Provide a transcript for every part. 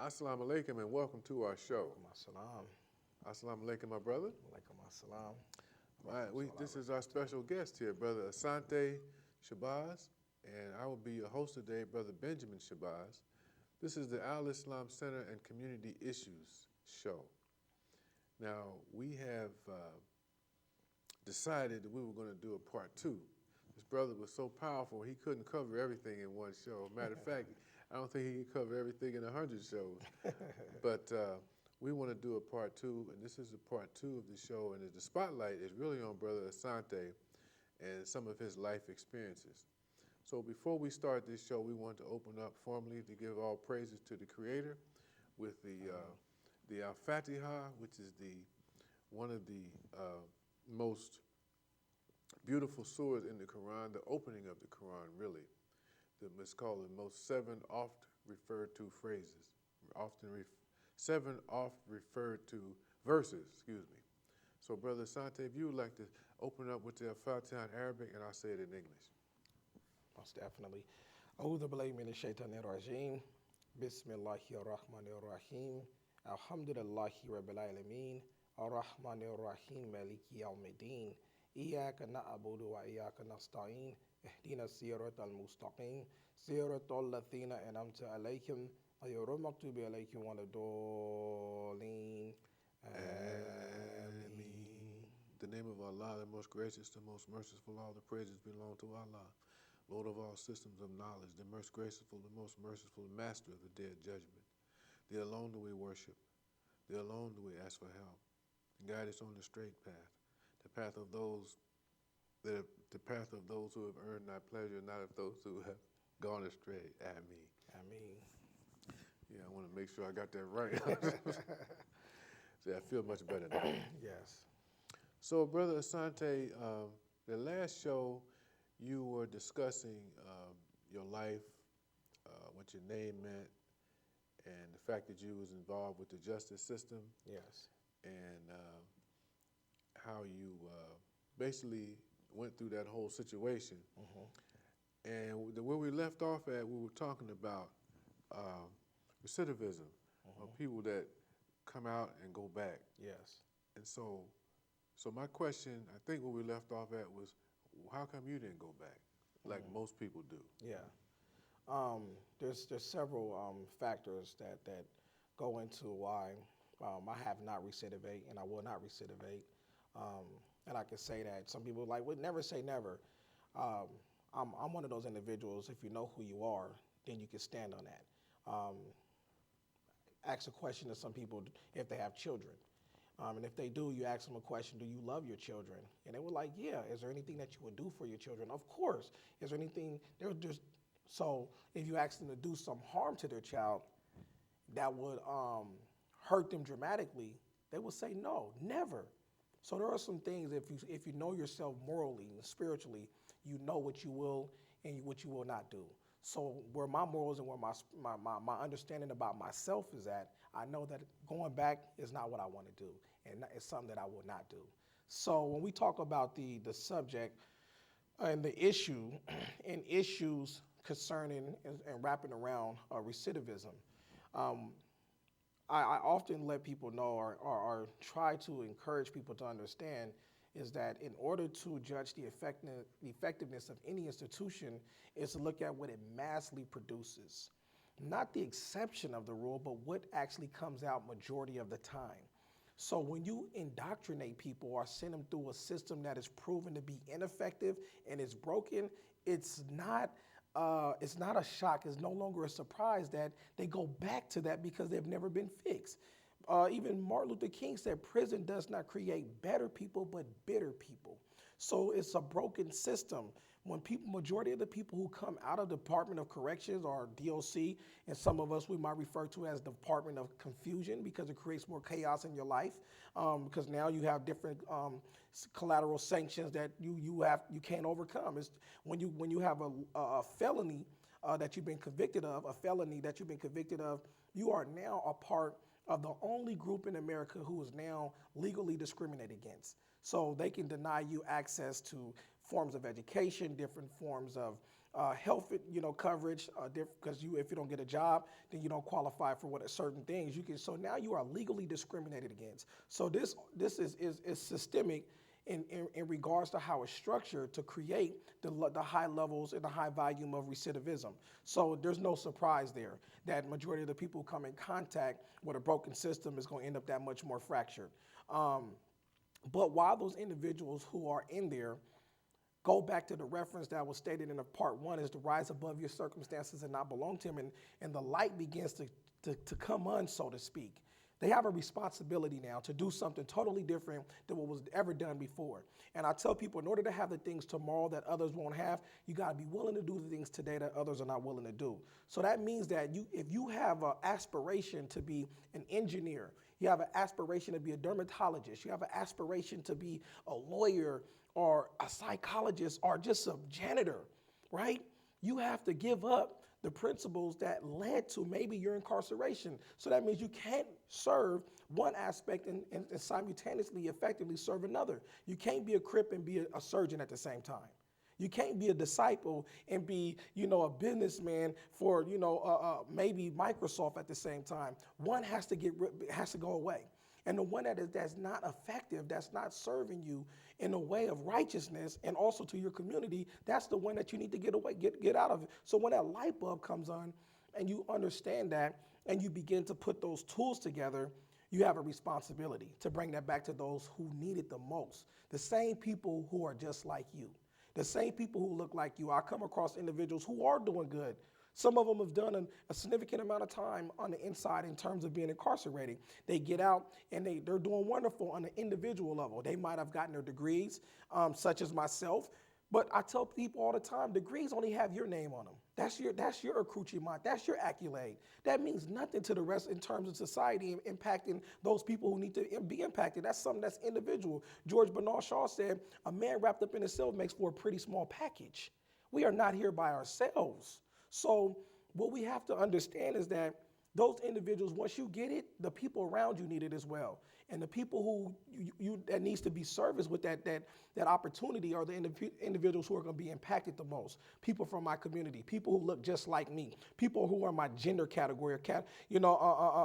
Assalamu alaikum and welcome to our show. Assalam. Assalamu alaikum, my brother. Alaikum assalam. All right, this is our special guest here, Brother Asante Shabazz, and I will be your host today, Brother Benjamin Shabazz. This is the Al Islam Center and Community Issues show. Now, we have decided that we were going to do a part two. This brother was so powerful, he couldn't cover everything in one show. Matter of fact, I don't think he can cover everything in 100 shows. But we want to do a part two, and this is a part two of the show, and the spotlight is really on Brother Asante and some of his life experiences. So before we start this show, we want to open up formally to give all praises to the Creator with the Al-Fatiha, which is one of the most beautiful surahs in the Quran, the opening of the Quran, really. It's called the most seven oft referred to phrases, seven oft referred to verses, excuse me. So Brother Asante, if you would like to open up with the Al-Fatiha in Arabic, and I'll say it in English. Most definitely. A'udhu billahi minash shaitanir rajim. Bismillahir rahmanir rahim. Alhamdulillahi rabbil alamin. Ar-Rahmanir Rahim Maliki Yawmiddin. Iyyaka na'budu wa iyyaka nasta'in. Ihdina siratal mustaqim. Siratal lathina an'amta alayhim. Ghayril maghdubi alayhim waladdallin. Ameen. In the name of Allah, the most gracious, the most merciful, all the praises belong to Allah, Lord of all systems of knowledge, the most graceful, the most merciful, master of the day of judgment. Thee alone do we worship. Thee alone do we ask for help. Guide us on the straight path, the path of those who have earned thy pleasure, not of those who have gone astray. Ameen. Ameen. Yeah, I want to make sure I got that right. See, I feel much better now. Yes. So, Brother Asante, the last show you were discussing your life, what your name meant, and the fact that you was involved with the justice system. Yes. And how you basically went through that whole situation. Mm-hmm. And where we left off at, we were talking about recidivism, of people that come out and go back. Yes. And so my question, I think where we left off at was, how come you didn't go back like most people do? Yeah. There's several factors that go into why I have not recidivate, and I will not recidivate. And I can say that some people would never say never. I'm one of those individuals. If you know who you are, then you can stand on that. Ask a question to some people if they have children. And if they do, you ask them a question, do you love your children? And they were like, yeah. Is there anything that you would do for your children? Of course. Is there anything, so if you ask them to do some harm to their child that would hurt them dramatically, they will say no, never. So there are some things, if you know yourself morally and spiritually, you know what you will and what you will not do. So where my morals and where my understanding about myself is at, I know that going back is not what I want to do, and it's something that I will not do. So when we talk about the subject and the issue and issues concerning and wrapping around recidivism, I often let people know or try to encourage people to understand is that in order to judge the effectiveness of any institution is to look at what it massively produces. Not the exception of the rule, but what actually comes out majority of the time. So when you indoctrinate people or send them through a system that is proven to be ineffective and is broken, it's not a shock. It's no longer a surprise that they go back to that because they've never been fixed. Even Martin Luther King said prison does not create better people, but bitter people. So it's a broken system. When majority of the people who come out of the Department of Corrections or DOC, and some of us we might refer to as Department of Confusion because it creates more chaos in your life, because now you have different collateral sanctions that you can't overcome. It's when you have a felony that you've been convicted of, you are now a part of the only group in America who is now legally discriminated against. So they can deny you access to forms of education, different forms of health, coverage, because if you don't get a job, then you don't qualify for certain things. So now you are legally discriminated against. So this is systemic in regards to how it's structured to create the high levels and the high volume of recidivism. So there's no surprise there that majority of the people who come in contact with a broken system is going to end up that much more fractured. But while those individuals who are in there go back to the reference that was stated in the part 1 is to rise above your circumstances and not belong to them, and the light begins to come on, so to speak. They have a responsibility now to do something totally different than what was ever done before. And I tell people, in order to have the things tomorrow that others won't have, you got to be willing to do the things today that others are not willing to do. So that means that if you have an aspiration to be an engineer, you have an aspiration to be a dermatologist, you have an aspiration to be a lawyer or a psychologist or just a janitor, right? You have to give up the principles that led to maybe your incarceration. So that means you can't serve one aspect and simultaneously effectively serve another. You can't be a Crip and be a surgeon at the same time. You can't be a disciple and be, a businessman for, maybe Microsoft at the same time. One has to go away. And the one that's not effective, that's not serving you in a way of righteousness and also to your community, that's the one that you need to get out of it. So when that light bulb comes on and you understand that and you begin to put those tools together, you have a responsibility to bring that back to those who need it the most. The same people who are just like you, the same people who look like you. I come across individuals who are doing good. Some of them have done a significant amount of time on the inside in terms of being incarcerated. They get out and they're doing wonderful on an individual level. They might have gotten their degrees, such as myself. But I tell people all the time, degrees only have your name on them. That's your accoutrement. That's your accolade. That means nothing to the rest in terms of society and impacting those people who need to be impacted. That's something that's individual. George Bernard Shaw said, a man wrapped up in himself makes for a pretty small package. We are not here by ourselves. So what we have to understand is that those individuals, once you get it, the people around you need it as well. And the people who that needs to be serviced with that opportunity are the individuals who are going to be impacted the most. People from my community, people who look just like me, people who are my gender category,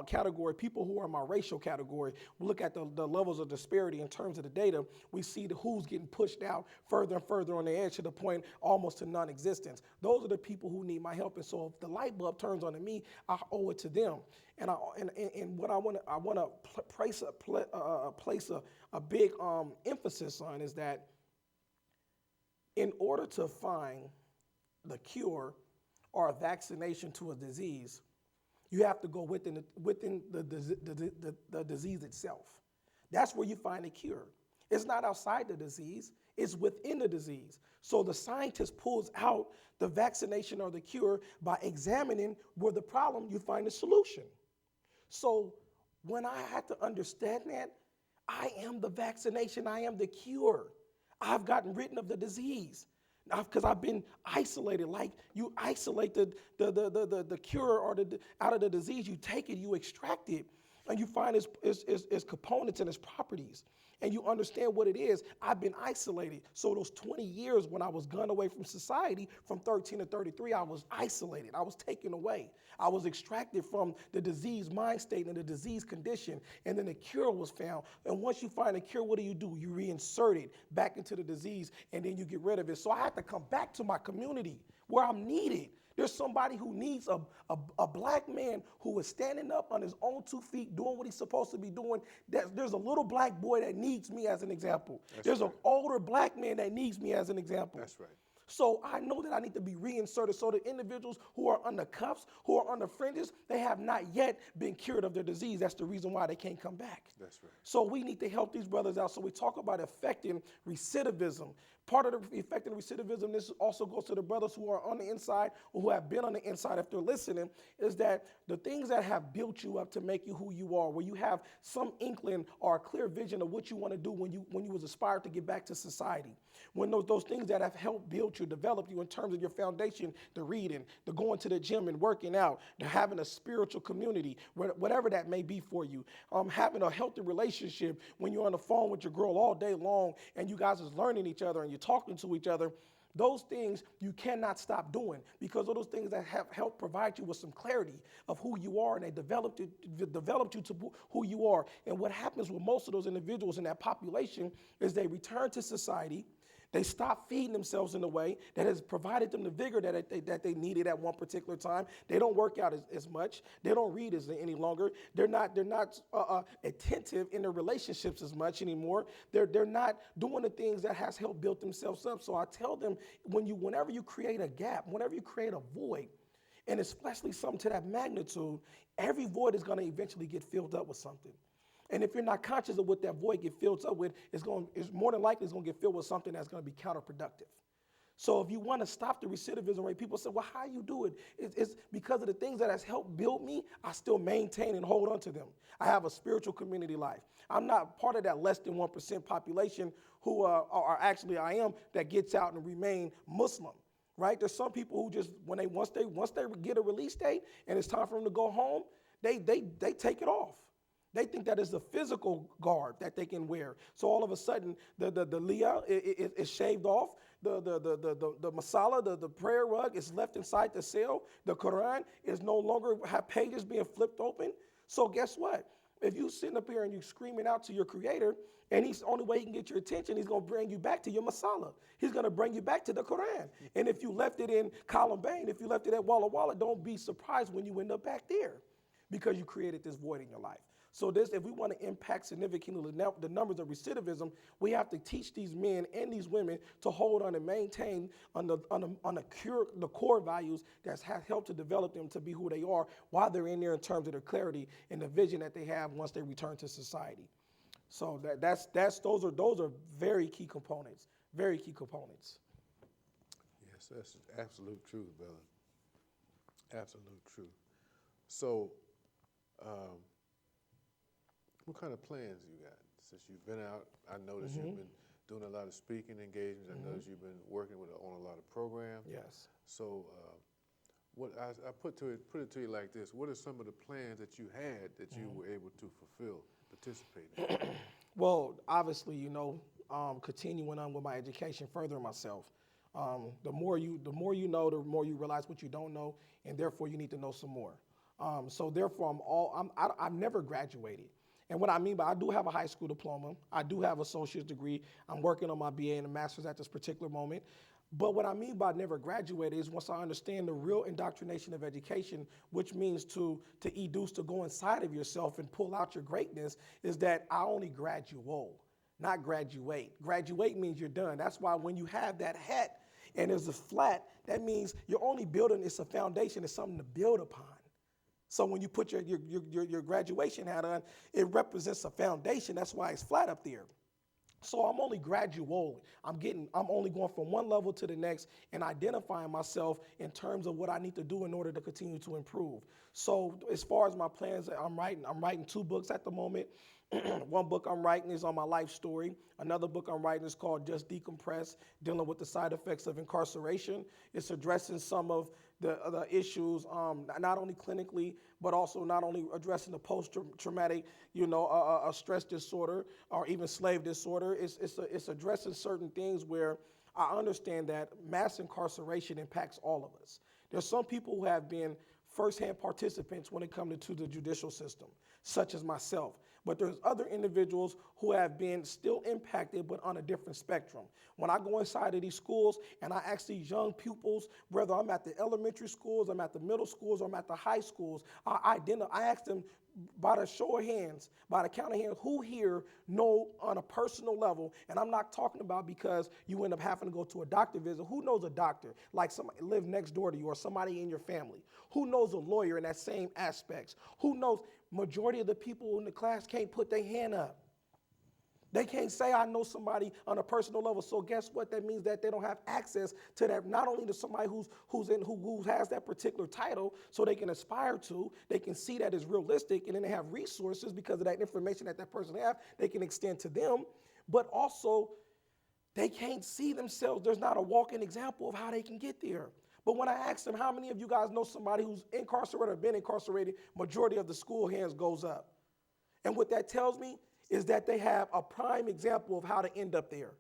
category, people who are my racial category. We look at the levels of disparity in terms of the data. We see who's getting pushed out further and further on the edge to the point almost to non-existence. Those are the people who need my help. And so if the light bulb turns on to me, I owe it to them. And what I want to place a big emphasis on is that in order to find the cure or a vaccination to a disease, you have to go within the disease itself. That's where you find a cure. It's not outside the disease, it's within the disease. So the scientist pulls out the vaccination or the cure by examining where the problem, you find the solution. So when I had to understand that, I am the vaccination, I am the cure. I've gotten rid of the disease. Because I've been isolated, like you isolate the cure or out of the disease, you take it, you extract it, and you find its components and its properties. And you understand what it is. I've been isolated. So those 20 years when I was gunned away from society, from 13 to 33, I was isolated. I was taken away. I was extracted from the disease mind state and the disease condition. And then a cure was found. And once you find a cure, what do? You reinsert it back into the disease, and then you get rid of it. So I had to come back to my community where I'm needed. There's somebody who needs a black man who is standing up on his own 2 feet, doing what he's supposed to be doing. There's a little black boy that needs me as an example. There's an older black man that needs me as an example. That's right. So I know that I need to be reinserted. So the individuals who are on the cuffs, who are on the fringes, they have not yet been cured of their disease. That's the reason why they can't come back. That's right. So we need to help these brothers out. So we talk about affecting recidivism. Part of the affecting recidivism, this also goes to the brothers who are on the inside or who have been on the inside if they're listening, is that the things that have built you up to make you who you are, where you have some inkling or a clear vision of what you want to do when you was aspired to get back to society. When those things that have helped build you, develop you in terms of your foundation, the reading, the going to the gym and working out, the having a spiritual community, whatever that may be for you, having a healthy relationship when you're on the phone with your girl all day long and you guys is learning each other and you're talking to each other, Those things you cannot stop doing because of those things that have helped provide you with some clarity of who you are, and they developed you to who you are. And what happens with most of those individuals in that population is they return to society. They stop feeding themselves in a way that has provided them the vigor that they needed at one particular time. They don't work out as much. They don't read any longer. They're not attentive in their relationships as much anymore. They're not doing the things that has helped build themselves up. So I tell them, whenever you create a gap, whenever you create a void, and especially something to that magnitude, every void is going to eventually get filled up with something. And if you're not conscious of what that void get filled up with, it's more than likely it's going to get filled with something that's going to be counterproductive. So if you want to stop the recidivism rate, people say, well, how you do it? It's because of the things that has helped build me, I still maintain and hold on to them. I have a spiritual community life. I'm not part of that less than 1% population who I am, that gets out and remain Muslim. Right? There's some people who just, once they get a release date and it's time for them to go home, they take it off. They think that is the physical garb that they can wear. So all of a sudden, the liyah is shaved off. The masala, the prayer rug is left inside the cell. The Quran is no longer have pages being flipped open. So guess what? If you sitting up here and you screaming out to your creator, and the only way he can get your attention, he's going to bring you back to your masala. He's going to bring you back to the Quran. And if you left it in Columbine, if you left it at Walla Walla, don't be surprised when you end up back there because you created this void in your life. So if we want to impact significantly the numbers of recidivism, we have to teach these men and these women to hold on and maintain on the core values that have helped to develop them to be who they are while they're in there in terms of their clarity and the vision that they have once they return to society. So those are very key components. Very key components. Yes, that's absolute truth, brother. Absolute truth. So, what kind of plans you got? Since you've been out, I noticed you've been doing a lot of speaking engagements. I noticed you've been working on a lot of programs. Yes. So, what I put it to you like this: what are some of the plans that you had that you were able to fulfill, participate in? Well, obviously, continuing on with my education, furthering myself. The more you know, the more you realize what you don't know, and therefore you need to know some more. So therefore, I've never graduated. And what I mean by, I do have a high school diploma. I do have an associate's degree. I'm working on my BA and a master's at this particular moment. But what I mean by never graduated is once I understand the real indoctrination of education, which means to educe, to go inside of yourself and pull out your greatness, is that I only graduate, not graduate. Graduate means you're done. That's why when you have that hat and there's a flat, that means you're only building, it's a foundation, it's something to build upon. So when you put your graduation hat on, it represents a foundation. That's why it's flat up there. So I'm only gradual. I'm only going from one level to the next and identifying myself in terms of what I need to do in order to continue to improve. So as far as my plans, I'm writing 2 books at the moment. One book I'm writing is on my life story. Another book I'm writing is called Just Decompress, dealing with the side effects of incarceration. It's addressing some of the issues, not only clinically, but also not only addressing the post-traumatic, stress disorder or even slave disorder. It's addressing certain things where I understand that mass incarceration impacts all of us. There's some people who have been firsthand participants when it comes to the judicial system, such as myself. But there's other individuals who have been still impacted, but on a different spectrum. When I go inside of these schools and I ask these young pupils, whether I'm at the elementary schools, I'm at the middle schools, or I'm at the high schools, I ask them by the show of hands, by the count of hands, who here know on a personal level, and I'm not talking about because you end up having to go to a doctor visit, who knows a doctor, like somebody live next door to you or somebody in your family? Who knows a lawyer in that same aspects? Who knows? Majority of the people in the class can't put their hand up. They can't say, I know somebody on a personal level. So guess what? That means that they don't have access to that, not only to somebody who has that particular title so they can aspire to, they can see that as realistic, and then they have resources because of that information that person have, they can extend to them. But also, they can't see themselves. There's not a walking example of how they can get there. But when I ask them, how many of you guys know somebody who's incarcerated or been incarcerated, majority of the school hands goes up. And what that tells me is that they have a prime example of how to end up there.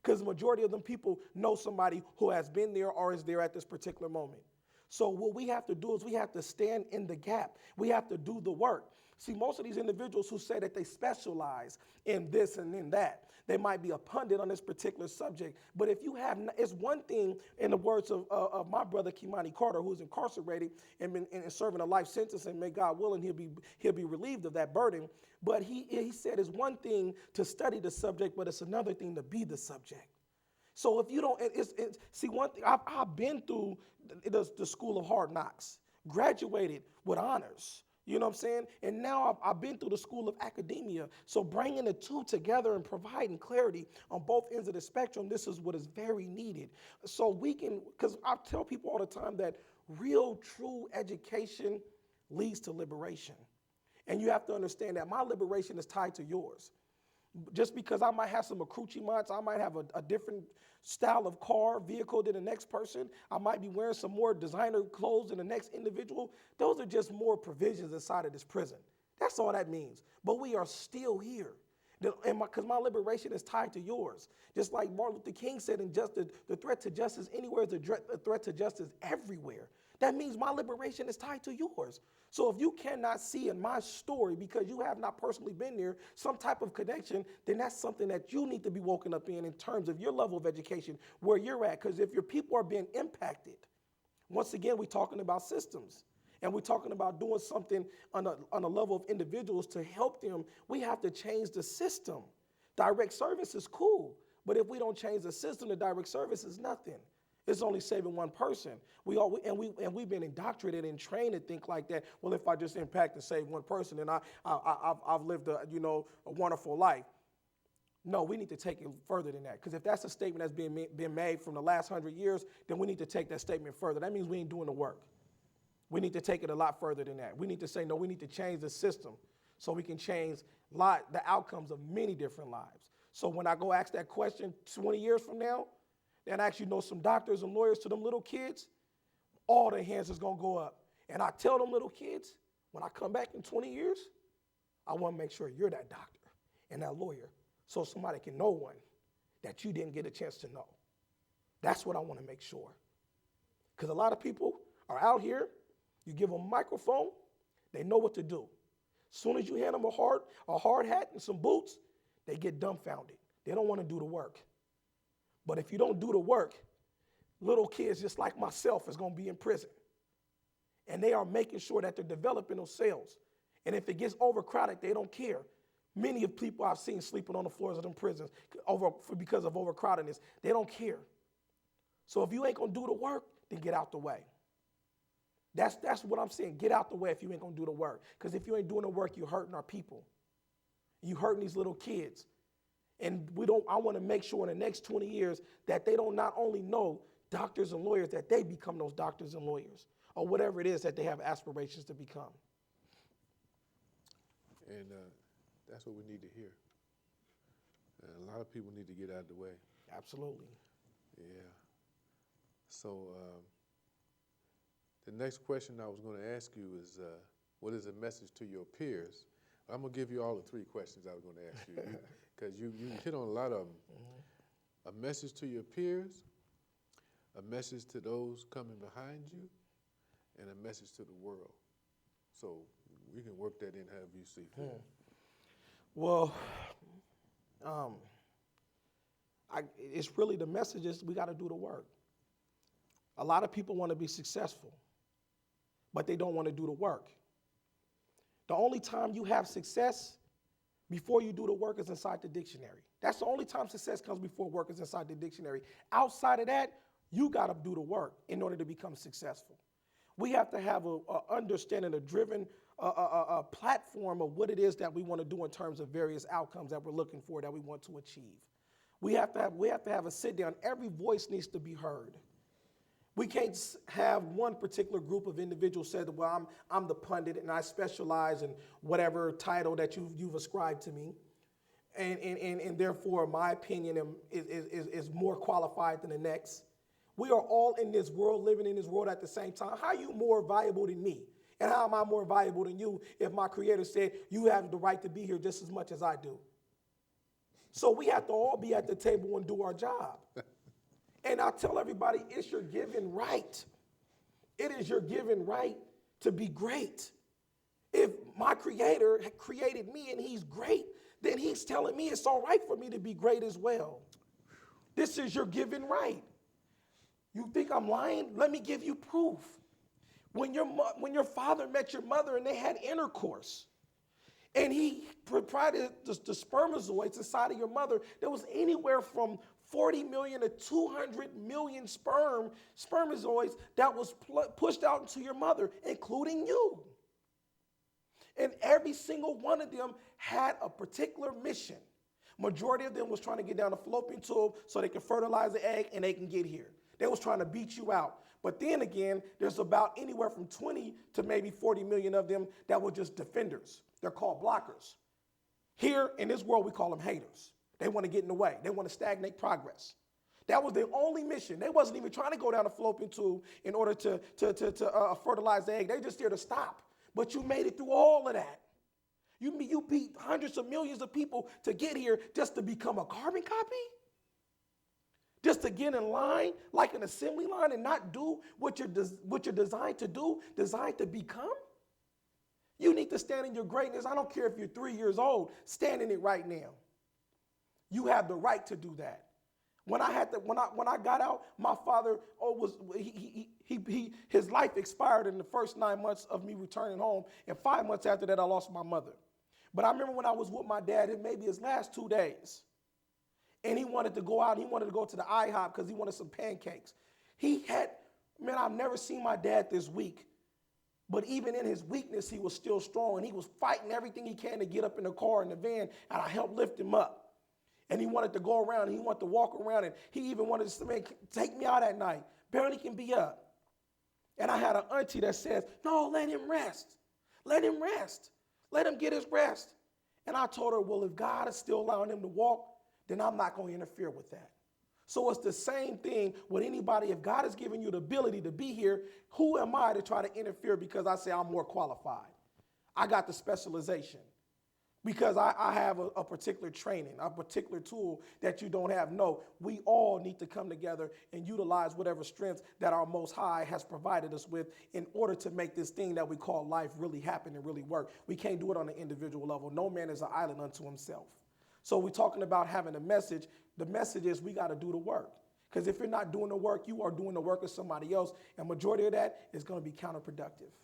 because the majority of them people know somebody who has been there or is there at this particular moment. So what we have to do is we have to stand in the gap. We have to do the work. See, most of these individuals who say that they specialize in this and in that, they might be a pundit on this particular subject. But if you have, it's one thing, in the words of my brother Kimani Carter, who's incarcerated and serving a life sentence, and may God willing he'll be relieved of that burden. But he said it's one thing to study the subject, but it's another thing to be the subject. So if you don't, see, one thing, I've been through the school of hard knocks, graduated with honors. You know what I'm saying? And now I've been through the school of academia. So bringing the two together and providing clarity on both ends of the spectrum, this is what is very needed. So we can, because I tell people all the time that real, true education leads to liberation. And you have to understand that my liberation is tied to yours. Just because I might have some accoutrements, I might have a different style of car, vehicle than the next person, I might be wearing some more designer clothes than the next individual, those are just more provisions inside of this prison. That's all that means. But we are still here. Because my liberation is tied to yours. Just like Martin Luther King said, the threat to justice anywhere is a threat to justice everywhere. That means my liberation is tied to yours. So if you cannot see in my story, because you have not personally been there, some type of connection, then that's something that you need to be woken up in terms of your level of education, where you're at. Because if your people are being impacted, once again, we're talking about systems. And we're talking about doing something on a level of individuals to help them. We have to change the system. Direct service is cool. But if we don't change the system, the direct service is nothing. It's only saving one person. We've been indoctrinated and trained to think like that. Well, if I just impact and save one person, then I've lived a wonderful life. No, we need to take it further than that. Because if that's a statement that's been made from the last 100 years, then we need to take that statement further. That means we ain't doing the work. We need to take it a lot further than that. We need to say, no, we need to change the system so we can change the outcomes of many different lives. So when I go ask that question 20 years from now, and actually know some doctors and lawyers to them little kids, all their hands is going to go up. And I tell them little kids, when I come back in 20 years, I want to make sure you're that doctor and that lawyer so somebody can know one that you didn't get a chance to know. That's what I want to make sure. Because a lot of people are out here, you give them a microphone, they know what to do. As soon as you hand them a hard hat and some boots, they get dumbfounded. They don't want to do the work. But if you don't do the work, little kids just like myself is going to be in prison. And they are making sure that they're developing those cells. And if it gets overcrowded, they don't care. Many of people I've seen sleeping on the floors of them prisons because of overcrowdedness, they don't care. So if you ain't going to do the work, then get out the way. That's what I'm saying. Get out the way if you ain't going to do the work. Because if you ain't doing the work, you're hurting our people. You're hurting these little kids. And I want to make sure in the next 20 years that they don't not only know doctors and lawyers, that they become those doctors and lawyers or whatever it is that they have aspirations to become. And that's what we need to hear. A lot of people need to get out of the way. Absolutely. Yeah. So the next question I was going to ask you is, what is a message to your peers? I'm going to give you all the three questions I was going to ask you. Because you hit on a lot of them. Mm-hmm. A message to your peers, a message to those coming behind you, and a message to the world. So we can work that in however you see fit. Well, it's really the message is we got to do the work. A lot of people want to be successful, but they don't want to do the work. The only time you have success before you do the work is inside the dictionary. That's the only time success comes before work is inside the dictionary. Outside of that, you got to do the work in order to become successful. We have to have a understanding, a driven a platform of what it is that we want to do in terms of various outcomes that we're looking for, that we want to achieve. We have to have a sit down. Every voice needs to be heard. We can't have one particular group of individuals say that, well, I'm the pundit and I specialize in whatever title that you've ascribed to me. And therefore, my opinion is more qualified than the next. We are all in this world, living in this world at the same time. How are you more valuable than me? And how am I more valuable than you if my creator said you have the right to be here just as much as I do? So we have to all be at the table and do our job. And I tell everybody, it's your given right. It is your given right to be great. If my creator created me and he's great, then he's telling me it's all right for me to be great as well. This is your given right. You think I'm lying? Let me give you proof. When your father met your mother and they had intercourse, and he provided the spermatozoids inside of your mother, there was anywhere from 40 million to 200 million spermatozoids that was pushed out into your mother, including you. And every single one of them had a particular mission. Majority of them was trying to get down the fallopian tube so they can fertilize the egg and they can get here. They was trying to beat you out. But then again, there's about anywhere from 20 to maybe 40 million of them that were just defenders. They're called blockers. Here in this world, we call them haters. They want to get in the way. They want to stagnate progress. That was their only mission. They wasn't even trying to go down the fallopian tube in order to fertilize the egg. They just there to stop. But you made it through all of that. You beat hundreds of millions of people to get here just to become a carbon copy? Just to get in line like an assembly line and not do what you're designed to do, designed to become? You need to stand in your greatness. I don't care if you're 3 years old, stand in it right now. You have the right to do that. When I got out, my father his life expired in the first 9 months of me returning home, and 5 months after that, I lost my mother. But I remember when I was with my dad, it maybe his last 2 days, and he wanted to go out. He wanted to go to the IHOP because he wanted some pancakes. I've never seen my dad this weak. But even in his weakness, he was still strong, and he was fighting everything he can to get up in the car, in the van, and I helped lift him up. And he wanted to go around, and he wanted to walk around, and he even wanted to say, man, take me out at night. Barely can be up. And I had an auntie that says, no, let him rest. Let him rest. Let him get his rest. And I told her, well, if God is still allowing him to walk, then I'm not going to interfere with that. So it's the same thing with anybody. If God has given you the ability to be here, who am I to try to interfere because I say I'm more qualified? I got the specialization because I have a particular training, a particular tool that you don't have. No, we all need to come together and utilize whatever strengths that our Most High has provided us with in order to make this thing that we call life really happen and really work. We can't do it on an individual level. No man is an island unto himself. So we're talking about having a message. The message is we got to do the work. Because if you're not doing the work, you are doing the work of somebody else. And majority of that is going to be counterproductive.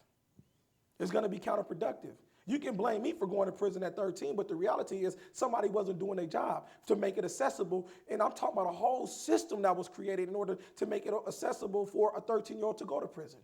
It's going to be counterproductive. You can blame me for going to prison at 13, but the reality is somebody wasn't doing their job to make it accessible. And I'm talking about a whole system that was created in order to make it accessible for a 13-year-old to go to prison.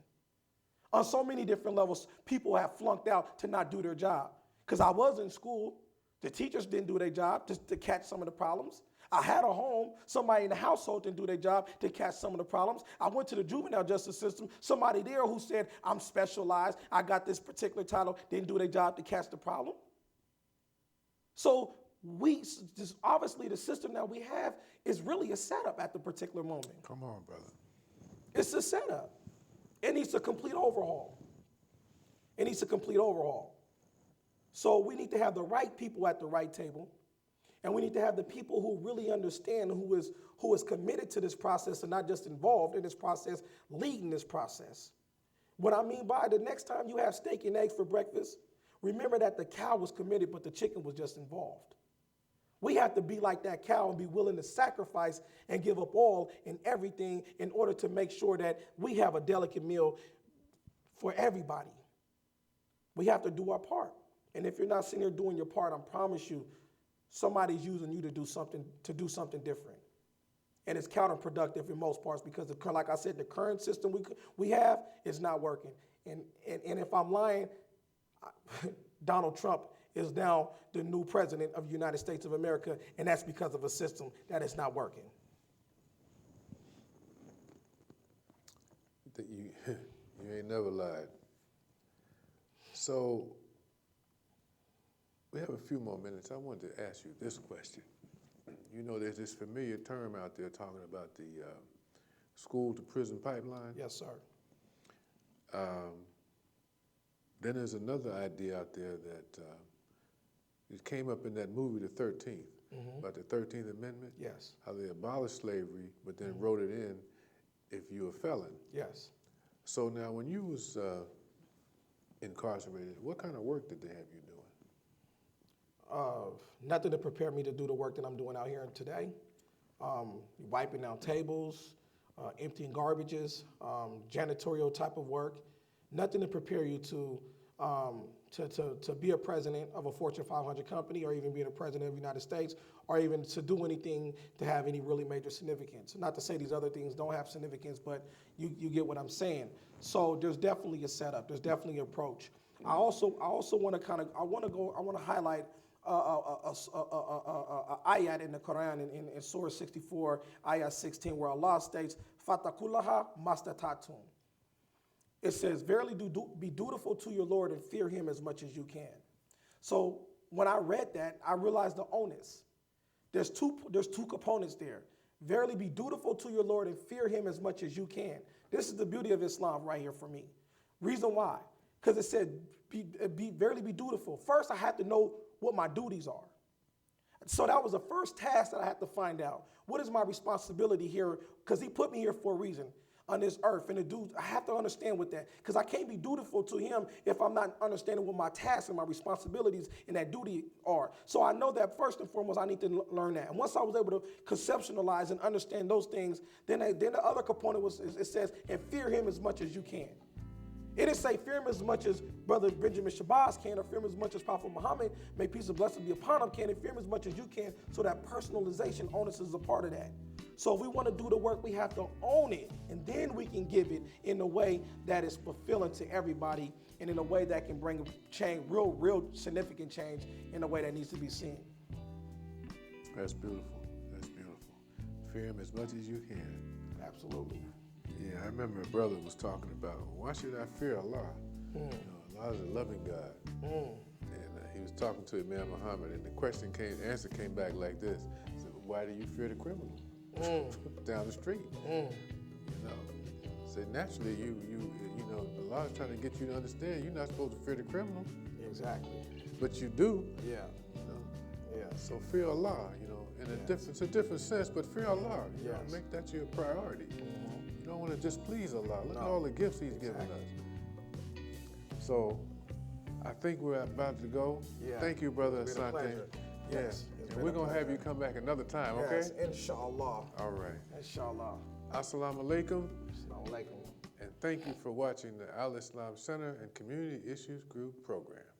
On so many different levels, people have flunked out to not do their job. Because I was in school. The teachers didn't do their job to catch some of the problems. I had a home. Somebody in the household didn't do their job to catch some of the problems. I went to the juvenile justice system. Somebody there who said, I'm specialized. I got this particular title. Didn't do their job to catch the problem. So obviously the system that we have is really a setup at the particular moment. Come on, brother. It's a setup. It needs a complete overhaul. It needs a complete overhaul. So we need to have the right people at the right table. And we need to have the people who really understand, who is committed to this process and not just involved in this process, leading this process. What I mean by the next time you have steak and eggs for breakfast, remember that the cow was committed, but the chicken was just involved. We have to be like that cow and be willing to sacrifice and give up all and everything in order to make sure that we have a delicate meal for everybody. We have to do our part. And if you're not sitting here doing your part, I promise you, somebody's using you to do something different. And it's counterproductive in most parts because, like I said, the current system we have is not working. And if I'm lying, Donald Trump is now the new president of the United States of America, and that's because of a system that is not working. You ain't never lied. So we have a few more minutes. I wanted to ask you this question. You know, there's this familiar term out there talking about the school to prison pipeline. Yes, sir. Then there's another idea out there that it came up in that movie, The 13th. about the 13th Amendment. Yes. How they abolished slavery, but then wrote it in if you're a felon. Yes. So now when you was incarcerated, what kind of work did they have you doing? Nothing to prepare me to do the work that I'm doing out here today. Wiping down tables, emptying garbages, janitorial type of work. Nothing to prepare you to be a president of a Fortune 500 company, or even being a president of the United States, or even to do anything to have any really major significance. Not to say these other things don't have significance, but you get what I'm saying. So there's definitely a setup. There's definitely an approach. I also want to highlight ayat in the Quran in Surah 64, ayat 16, where Allah states, "Fatakullaha mastatatum." It says, "Verily be dutiful to your Lord and fear him as much as you can." So when I read that, I realized the onus. There's two components there. Verily be dutiful to your Lord and fear him as much as you can. This is the beauty of Islam right here for me. Reason why? Because it said, verily be dutiful. First, I had to know what my duties are. So that was the first task that I had to find out. What is my responsibility here? Because he put me here for a reason on this earth. And I have to understand with that. Because I can't be dutiful to him if I'm not understanding what my tasks and my responsibilities and that duty are. So I know that first and foremost, I need to learn that. And once I was able to conceptualize and understand those things, then the other component it says, and fear him as much as you can. It didn't say fear him as much as Brother Benjamin Shabazz can, or fear him as much as Prophet Muhammad, may peace and blessing be upon him, can, and fear him as much as you can, so that personalization, onus is a part of that. So if we want to do the work, we have to own it, and then we can give it in a way that is fulfilling to everybody, and in a way that can bring change, real significant change in a way that needs to be seen. That's beautiful. That's beautiful. Fear him as much as you can. Absolutely. Yeah, I remember a brother was talking about, why should I fear Allah? You know, Allah is a loving God. And he was talking to Imam Muhammad, and the answer came back like this. He said, why do you fear the criminal down the street? You know, say naturally, you know, Allah is trying to get you to understand you're not supposed to fear the criminal. Exactly. But you do. Yeah. You know? Yeah. So fear Allah, you know, in it's a different sense, but fear Allah. You know, make that your priority. You don't want to displease Allah. Look at all the gifts he's given us. So I think we're about to go. Yeah. Thank you, Brother It's been a Asante. pleasure. Yes. And we're going to have you come back another time, okay? Yes, inshallah. All right. Inshallah. Assalamu alaikum. Assalamu alaikum. And thank you for watching the Al Islam Center and Community Issues Group program.